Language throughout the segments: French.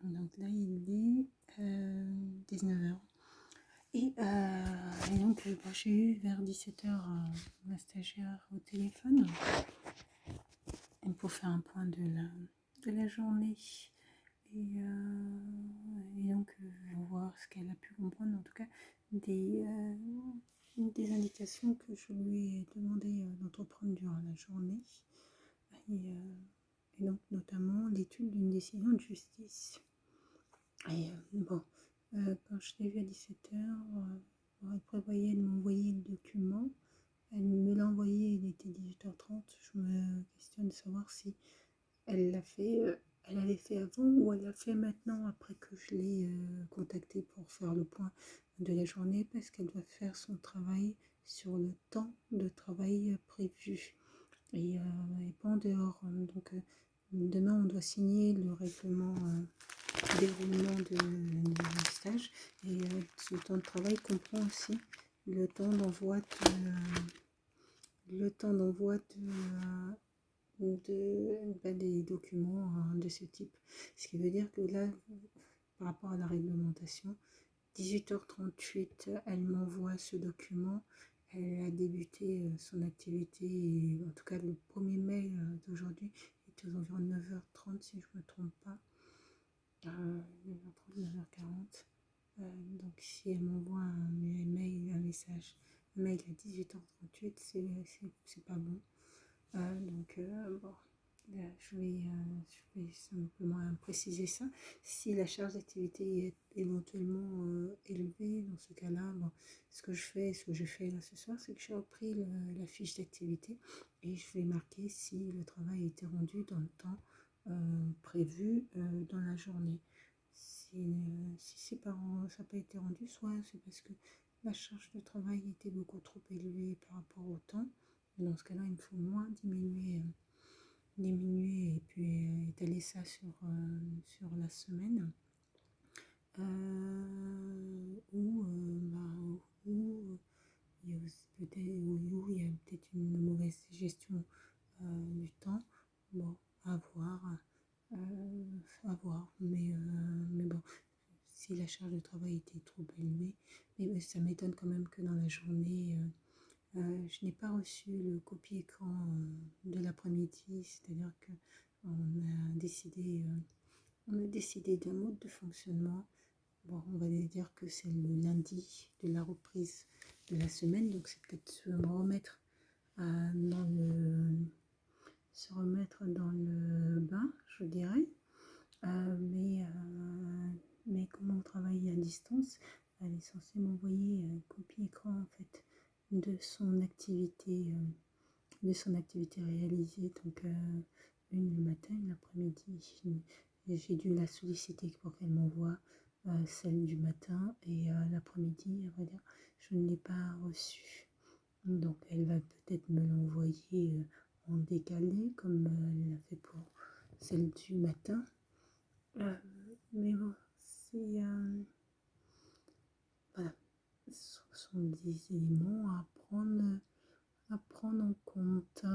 Donc là, il est 19h. Et donc, j'ai eu vers 17h ma stagiaire au téléphone pour faire un point de la journée. Et donc, voir ce qu'elle a pu comprendre, en tout cas, des indications que je lui ai demandé d'entreprendre durant la journée. Et donc, notamment, l'étude d'une décision de justice. Et quand je l'ai vu à 17h, elle prévoyait de m'envoyer le document. Elle me l'a envoyé, il était 18h30. Je me questionne de savoir si elle l'a fait, elle l'avait fait avant ou elle l'a fait maintenant après que je l'ai contactée pour faire le point de la journée parce qu'elle doit faire son travail sur le temps de travail prévu et pas en dehors. Donc demain on doit signer le règlement déroulement du stage et ce temps de travail comprend aussi le temps d'envoi des documents de ce type. Ce qui veut dire que là, par rapport à la réglementation, 18h38, elle m'envoie ce document. Elle a débuté son activité, et, en tout cas le premier mail d'aujourd'hui était aux environs de 9h30 si je ne me trompe pas. 9h30, 9h40. Donc si elle m'envoie un mail à 18h38, c'est pas bon. Je vais simplement préciser ça. Si la charge d'activité est éventuellement élevée, dans ce cas-là, ce que j'ai fait là ce soir, c'est que j'ai repris la fiche d'activité et je vais marquer si le travail a été rendu dans le temps prévu dans la journée. Si ça n'a pas été rendu, soit c'est parce que la charge de travail était beaucoup trop élevée par rapport au temps. Dans ce cas-là, il me faut moins diminuer et puis étaler ça sur la semaine. Ou il y a peut-être une mauvaise gestion du temps. Bon, à voir. Mais bon, si la charge de travail était trop élevée, mais ça m'étonne quand même que dans la journée, je n'ai pas reçu le copie-écran de l'après-midi, c'est-à-dire qu'on a décidé d'un mode de fonctionnement. Bon, on va dire que c'est le lundi de la reprise de la semaine, donc c'est peut-être se remettre dans le bain, je dirais. Mais comme on travaille à distance, elle est censée m'envoyer un copie-écran en fait de son activité réalisée. Donc une le matin, une l'après-midi. J'ai dû la solliciter pour qu'elle m'envoie celle du matin et l'après-midi, à vrai dire, je ne l'ai pas reçue. Donc elle va peut-être me l'envoyer en décalé comme elle l'a fait pour celle du matin. Mais bon, voilà, ce sont des éléments à prendre en compte.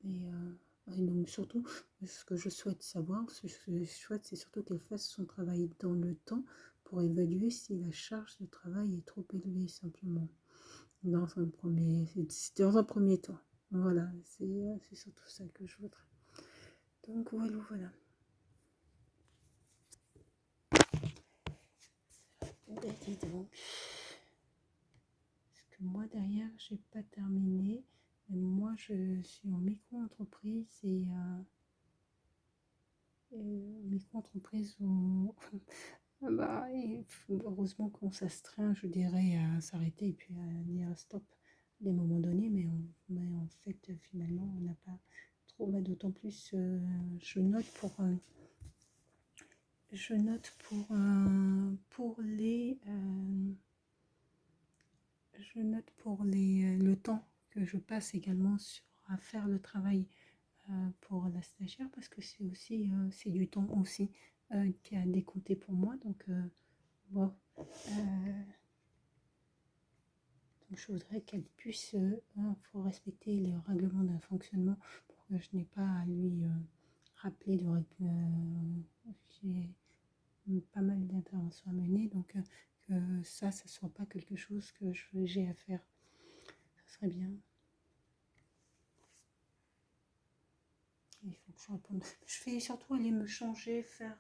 Et donc surtout, ce que je souhaite savoir, c'est surtout qu'elle fasse son travail dans le temps pour évaluer si la charge de travail est trop élevée simplement. Dans un premier temps. Voilà, c'est surtout ça que je voudrais. Donc voilà. Dis donc. Parce que moi derrière, j'ai pas terminé. Moi, je suis en micro-entreprise et micro-entreprise où heureusement qu'on s'astreint, je dirais, à s'arrêter et puis à dire stop à des moments donnés, mais en fait, finalement, on n'a pas trop. D'autant plus, je note pour le temps que je passe également à faire le travail pour la stagiaire, parce que c'est aussi c'est du temps aussi qui a décompté pour moi. Donc bon, donc je voudrais qu'elle puisse, faut respecter les règlements d'un fonctionnement pour que je n'ai pas à lui rappeler pas mal d'interventions à mener, donc que ça soit pas quelque chose que j'ai à faire. Ça serait bien. Il faut que je réponde. Je vais surtout aller me changer, faire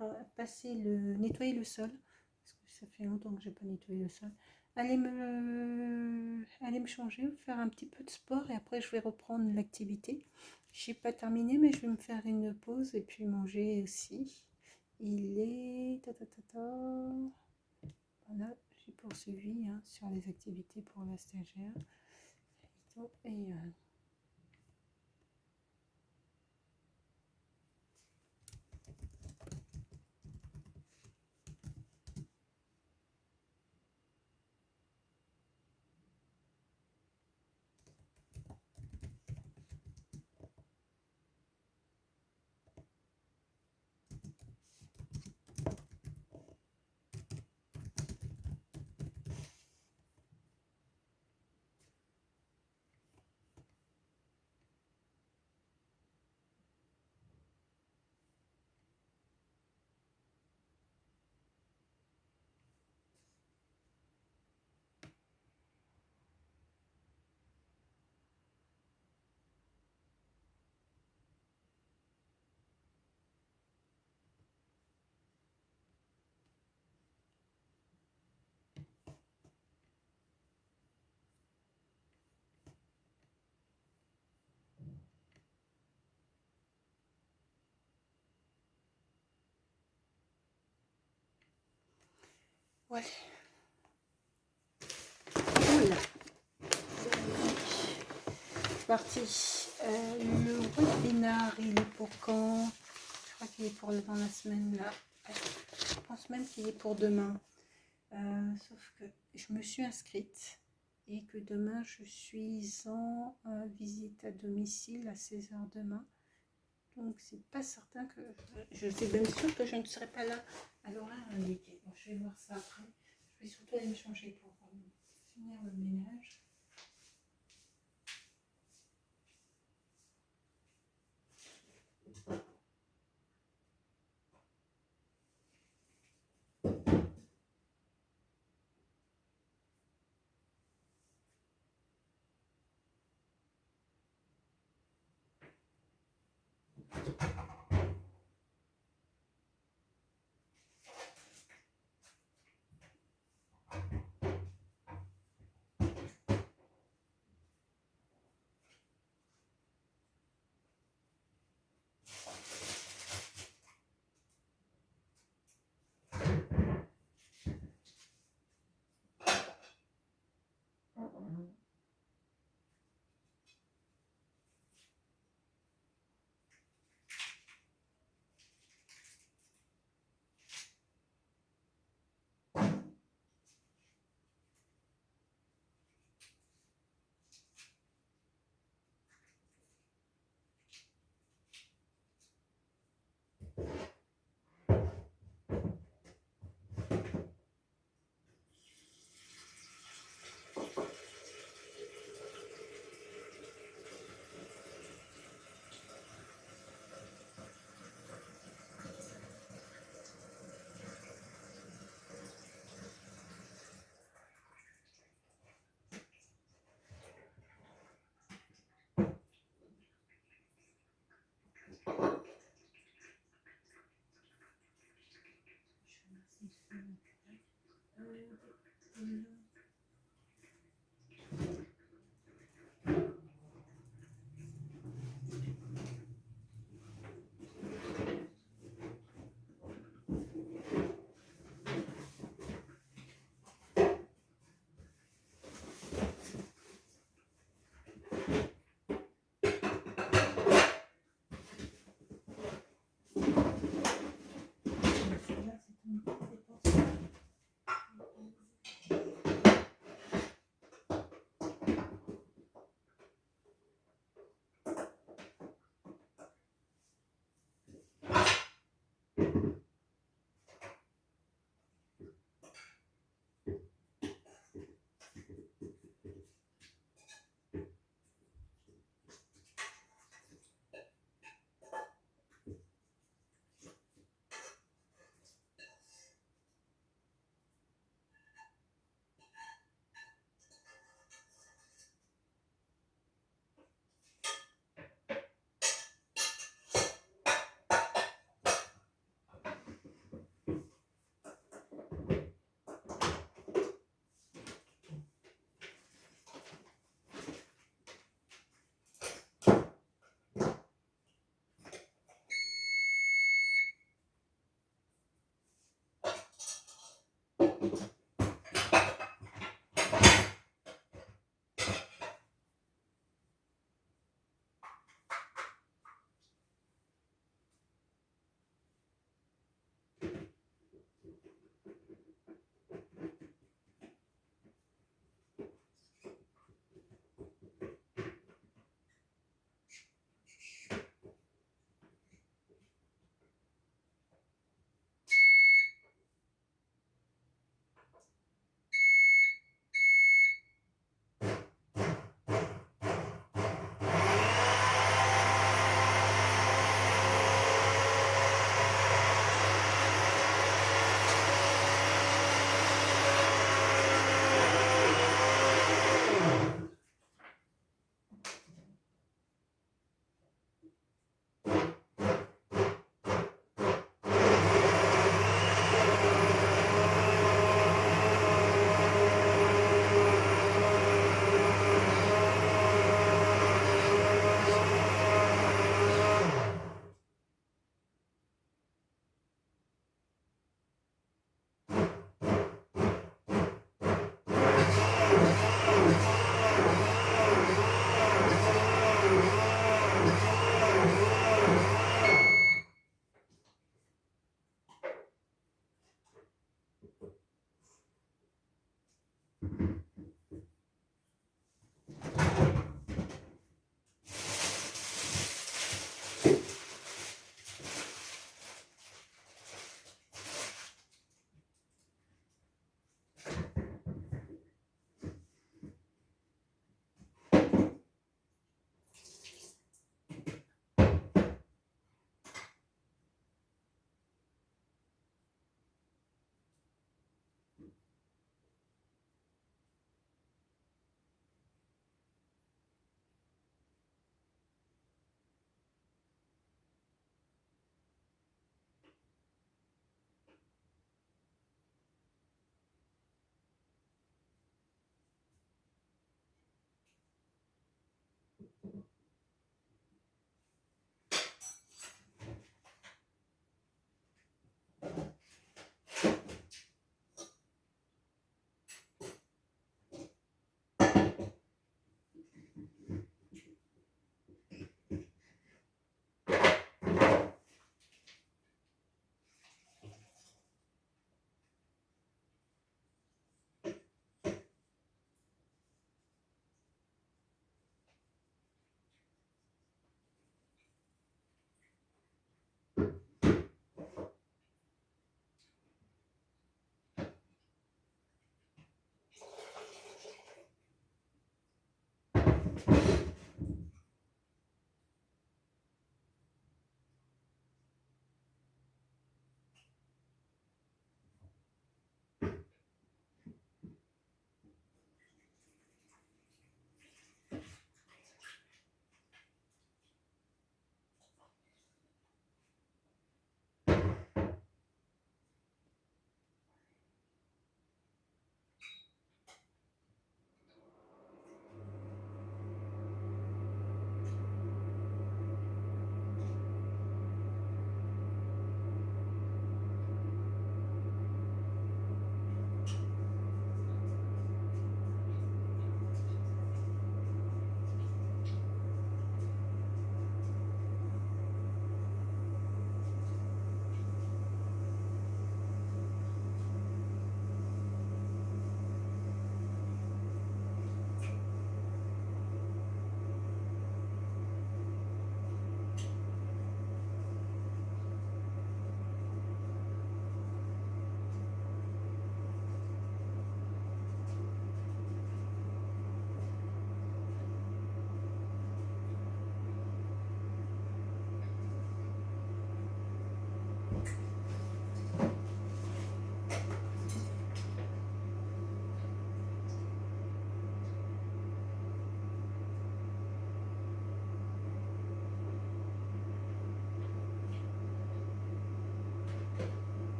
nettoyer le sol, parce que ça fait longtemps que j'ai pas nettoyé le sol. Aller me changer, faire un petit peu de sport et après je vais reprendre l'activité. J'ai pas terminé, mais je vais me faire une pause et puis manger aussi. Il est Voilà, j'ai poursuivi sur les activités pour la stagiaire. Et voilà. Voilà. C'est parti. Le webinaire, il est pour quand? Je crois qu'il est pour dans la semaine là. Je pense même qu'il est pour demain. Sauf que je me suis inscrite et que demain je suis en visite à domicile à 16h demain. Donc c'est pas certain que je suis même sûre que je ne serai pas là à l'horaire indiqué. Bon, je vais voir ça après. Je vais surtout aller me changer pour finir le ménage.